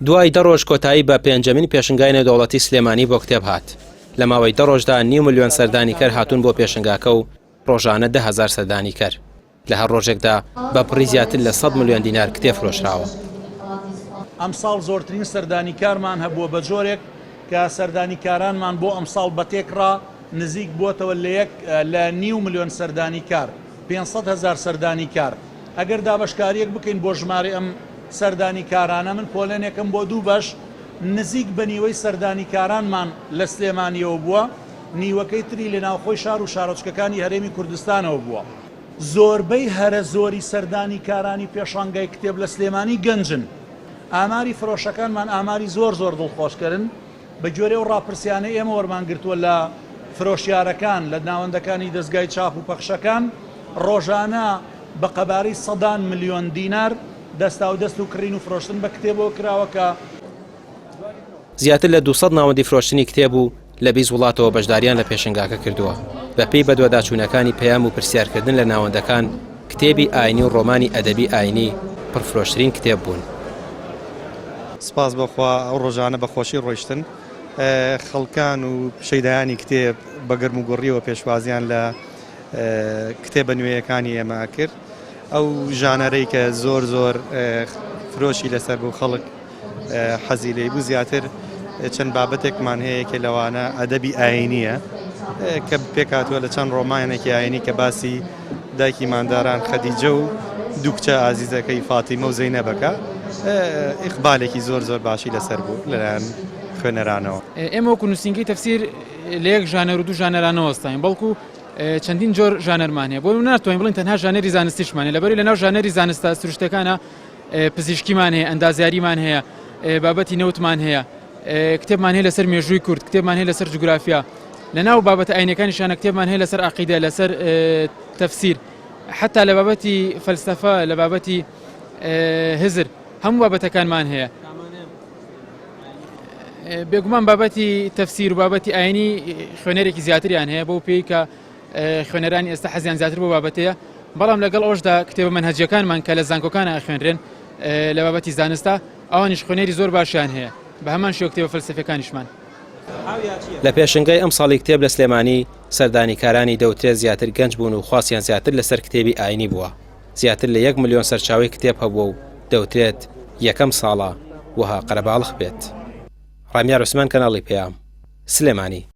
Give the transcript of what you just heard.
دوای 10 ڕۆژ کۆتایی بە پێنجەمین پێشنگای نێودەوڵەتی سلێمانی بۆ کتێب هات. لە ماوەی 10 ڕۆژدا 9 ملیۆن سەردانیکەر هاتوون بۆ پێشنگاکە و ڕۆژانە 10,000 سەردانیکەر. لە هەر ڕۆژێکدا بە پڕی زیاتر لە 100 ملیۆن دینار کتێب فرۆشراوە. ئەم ساڵ زۆرترین سەردانیکارمان هەبووە بە جۆرێک کە سەردانیکارانمان بۆ ئەم ساڵ بەتێکڕا نزیک بووەتەوە لە 9 ملیۆن سەردانیکار، 500,000 سەردانیکار. ئەگەر دابەشکاریەک بکەین بۆ ژمارە ئەم سەردانیکارانە، من پۆلێنێکم بۆ دوو بەش نزیک بە نیوەی سەردانیکارانمان لە سلێمانیەوە بووە، نیوەکەی تری لە ناوخۆی شار و شارۆچکەکانی هەرێمی کوردستانەوە بووە. زۆربەی هەرە زۆری سەردانیکارانی پێشانگای کتێب لە سلێمانی گەنجن. ئاماری فرۆشەکانمان ئاماری زۆر دڵخۆشکردن. بە گوێرە و ڕاپرسیانەی ئێمە وەرمانگرتووە لە فرۆشیارەکان لە ناوەندەکانی دەستگای چاپ و پەخشەکان، ڕۆژانە بە قەبارەی 100 ملیۆن دینار دەستا و دەست و کڕین و فرۆشتن بە کتێبەوە کراوەکە. زیاتر لە 200 ناوەندی فرۆشتنی کتێب و لە 20 وڵاتەوە بەشداریان لە پێشنگاکە کردووە. بەپێی بەدواداچوونەکانی پەیام و پرسیارکردن لە ناوەندەکان، کتێبی ئاینی و ڕۆمانی ئەدەبی ئاینی پرفرۆشترین کتێب بوون. سپاس بەخوا ئەو ڕۆژانە بەخۆشی ڕۆیشتن خەڵکان و شەیدایانی کتێب بە گەرم و گۆڕیەوە پێشوازیان لە کتێبە نوێیەکانی ئێمە کرد. ئەو ژانەرەی کە زۆر فرۆشی لەسەر بوو خەڵک حەزی لێی بوو. زیاتر چەند بابەتێکمان هەیە کە لەوانە ئەدەبی ئاینیە کە پێکاتوە لە چەند ڕۆمانێکی ئاینی کە باسی دایکی مانداران خەدیجە و دوو کچە ئازیزەکەی فاتیمە و زەینەبەکە ئیقبالێکی زۆر باشی لەسەر بوو لەلایەن خوێنەرانەوە. ئێمە وەکو نووسینگەی تەفسیر لە یەک ژانەر و دوو ژانەرانەوە وەستاین، بەڵکو چەندین جۆر ژانەرمان هەیە. بۆ ناتوانین بڵین تەنها ژانەری زانستیشمانێ، لەبەری لەناو ژانەری زانستە سروشتەکانە پزیشکیمان هەیە، ئەندازیاریمان هەیە، بابەتی نەوتمان هەیە، کتێبمان هەیە لەسەر مێژووی کورد، کتێبمان هەیە لەسەر جوگرافیا، لەناو بابەتە ئاینەکانیشانە کتێبمان هەیە لەسەر عەقیدە، لەسەر تەفسیر، حتا لە بابەتی فەلسەفە، لە بابەتی هزر، هەموو بابەتەکانمان هەیە. بێگومان بابەتی تەفسیر و بابەتی ئاینی خوێنەرێکی زیاتریان هەیە، بۆ پێی کە خوێنەرانی ئێستا حەزیان زیاتر بۆ بابەتەیە. بەڵام لەگەڵ ئەوشدا کتێبە مەنهەجیەکانمان کە لە زانکۆکانە خوێنرێن لە بابەتی زانستە، ئەوانیش خوێنەری زۆر باشیان هەیە، بە هەمان شێوە کتێبە فەلسەفیەکانیشمان. لە پێشنگای ئەم ساڵی کتێب لە سلێمانی سەردانیکارانی دەوترێت زیاتر گەنج بوون و خواستیان زیاتر لەسەر کتێبی ئاینی بووە. زیاتر لە 1 ملیۆن سەرچاوی کتێب هەبووە و دەوترێت یەکەم ساڵە وەها قەرەباڵغ بێت. ڕامیار عوسمان، کەناڵی پەیام، سلێمانی.